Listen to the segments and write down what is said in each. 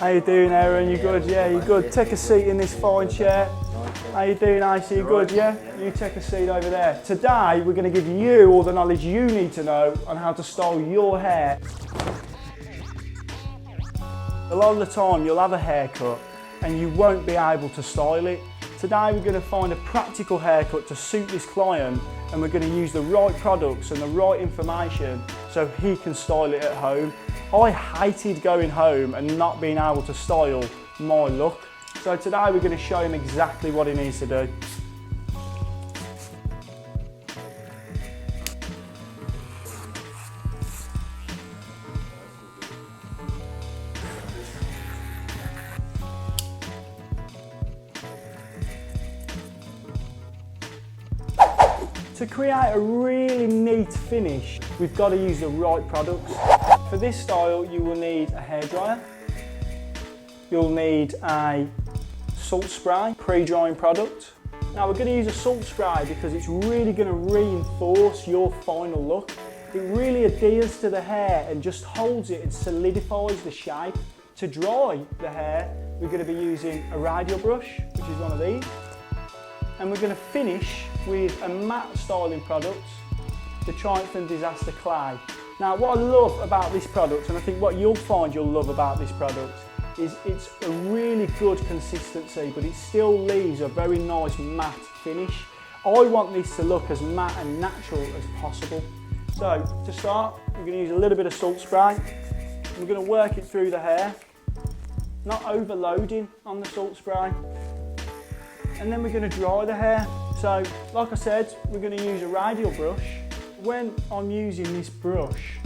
How you doing, Aaron? You good? Yeah, you good? Take a seat in this fine chair. How you doing, Icy? You good? Yeah? You take a seat over there. Today, we're going to give you all the knowledge you need to know on how to style your hair. A lot of the time, you'll have a haircut and you won't be able to style it. Today, we're going to find a practical haircut to suit this client, and we're going to use the right products and the right information so he can style it at home. I hated going home and not being able to style my look. So today we're going to show him exactly what he needs to do. To create a really neat finish, we've got to use the right products. For this style, you will need a hairdryer. You'll need a salt spray, pre-drying product. Now we're going to use a salt spray because it's really going to reinforce your final look. It really adheres to the hair and just holds it and solidifies the shape. To dry the hair, we're going to be using a radial brush, which is one of these. And we're going to finish with a matte styling product, the Triumph and Disaster Clay. Now what I love about this product, and I think what you'll find you'll love about this product, is it's a really good consistency, but it still leaves a very nice matte finish. I want this to look as matte and natural as possible. So to start, we're going to use a little bit of salt spray. We're going to work it through the hair, not overloading on the salt spray. And then we're going to dry the hair. So, like I said, we're going to use a radial brush. When I'm using this brush,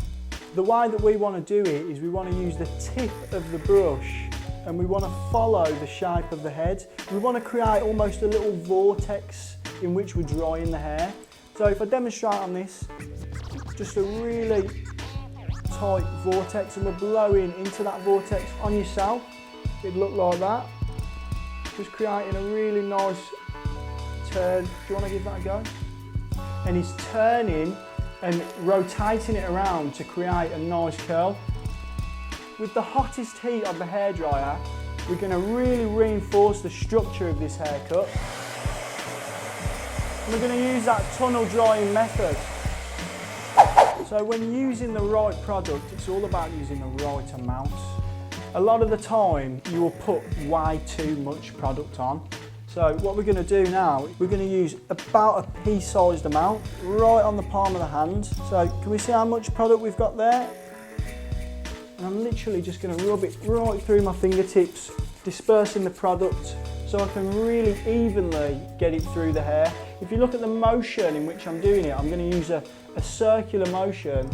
the way that we want to do it is we want to use the tip of the brush and we want to follow the shape of the head. We want to create almost a little vortex in which we're drying the hair. So if I demonstrate on this, just a really tight vortex, and we're blowing into that vortex on yourself, it'd look like that. Just creating a really nice turn. Do you want to give that a go? And he's turning and rotating it around to create a nice curl. With the hottest heat of the hairdryer, we're going to really reinforce the structure of this haircut. And we're going to use that tunnel drying method. So when using the right product, it's all about using the right amount. A lot of the time, you will put way too much product on. So what we're going to do now, we're going to use about a pea-sized amount right on the palm of the hand. So can we see how much product we've got there? And I'm literally just going to rub it right through my fingertips, dispersing the product so I can really evenly get it through the hair. If you look at the motion in which I'm doing it, I'm going to use a circular motion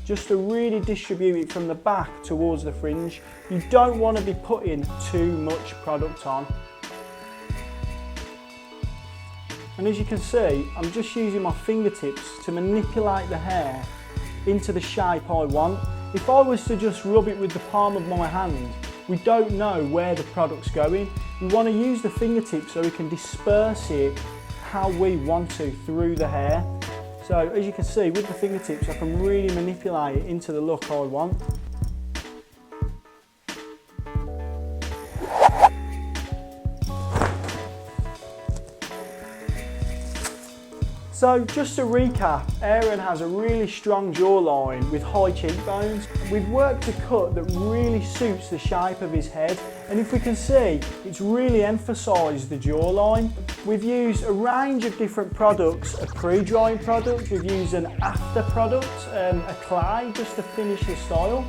just to really distribute it from the back towards the fringe. You don't want to be putting too much product on. And as you can see, I'm just using my fingertips to manipulate the hair into the shape I want. If I was to just rub it with the palm of my hand, we don't know where the product's going. We want to use the fingertips so we can disperse it how we want to through the hair. So as you can see, with the fingertips, I can really manipulate it into the look I want. So just to recap, Aaron has a really strong jawline with high cheekbones. We've worked a cut that really suits the shape of his head, and if we can see, it's really emphasised the jawline. We've used a range of different products, a pre-drying product, we've used an after product, a clay, just to finish the style.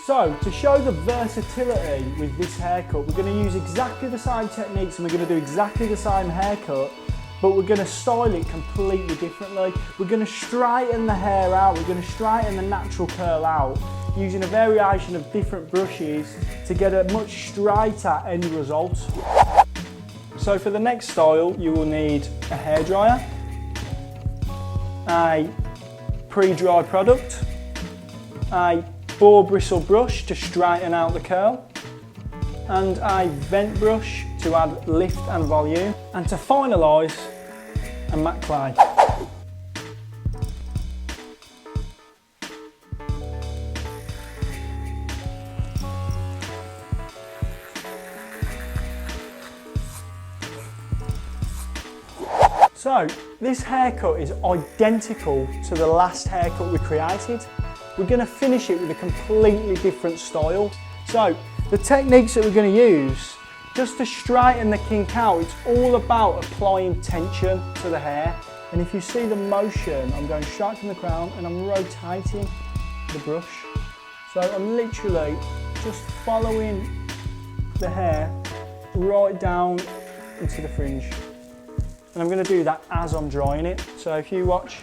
So, to show the versatility with this haircut, we're going to use exactly the same techniques and we're going to do exactly the same haircut, but we're going to style it completely differently. We're going to straighten the hair out, we're going to straighten the natural curl out, using a variation of different brushes to get a much straighter end result. So for the next style, you will need a hairdryer, a pre-dry product, a boar bristle brush to straighten out the curl, and a vent brush to add lift and volume, and to finalise, a matte clay. So this haircut is identical to the last haircut we created. We're going to finish it with a completely different style. So the techniques that we're going to use, just to straighten the kink out, it's all about applying tension to the hair. And if you see the motion, I'm going straight from the crown and I'm rotating the brush. So I'm literally just following the hair right down into the fringe. And I'm going to do that as I'm drying it. So if you watch.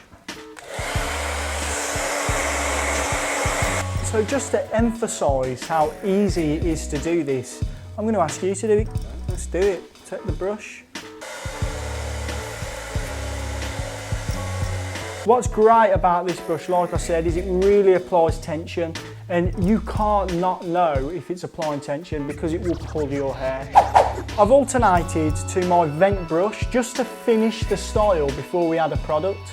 So just to emphasise how easy it is to do this, I'm going to ask you to do it. Let's do it. Take the brush. What's great about this brush, like I said, is it really applies tension, and you can't not know if it's applying tension because it will pull your hair. I've alternated to my vent brush just to finish the style before we add a product.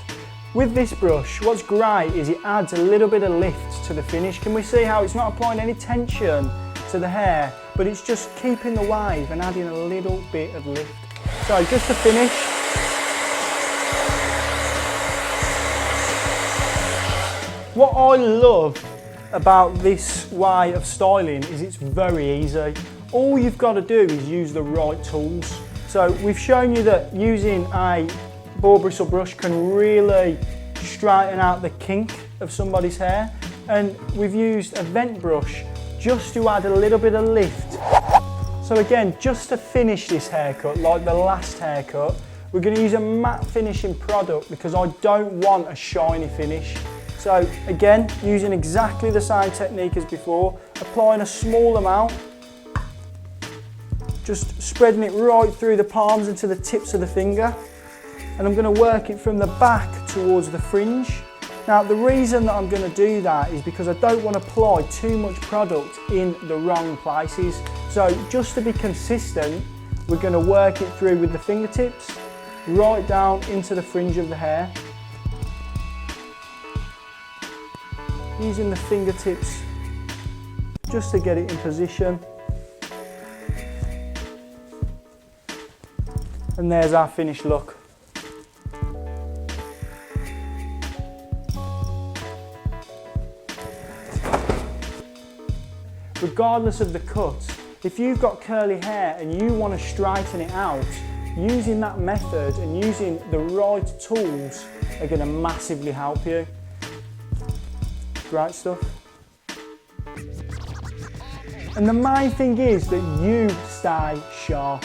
With this brush, what's great is it adds a little bit of lift to the finish. Can we see how it's not applying any tension to the hair, but it's just keeping the wave and adding a little bit of lift. So just to finish, what I love about this way of styling is it's very easy. All you've got to do is use the right tools. So we've shown you that using a boar bristle brush can really straighten out the kink of somebody's hair, and we've used a vent brush just to add a little bit of lift. So again, just to finish this haircut, like the last haircut, we're going to use a matte finishing product because I don't want a shiny finish. So again, using exactly the same technique as before, applying a small amount, just spreading it right through the palms into the tips of the finger, and I'm going to work it from the back towards the fringe. Now the reason that I'm going to do that is because I don't want to apply too much product in the wrong places. So just to be consistent, we're going to work it through with the fingertips, right down into the fringe of the hair. Using the fingertips just to get it in position. And there's our finished look. Regardless of the cut, if you've got curly hair and you want to straighten it out, using that method and using the right tools are going to massively help you. Great stuff. And the main thing is that you stay sharp.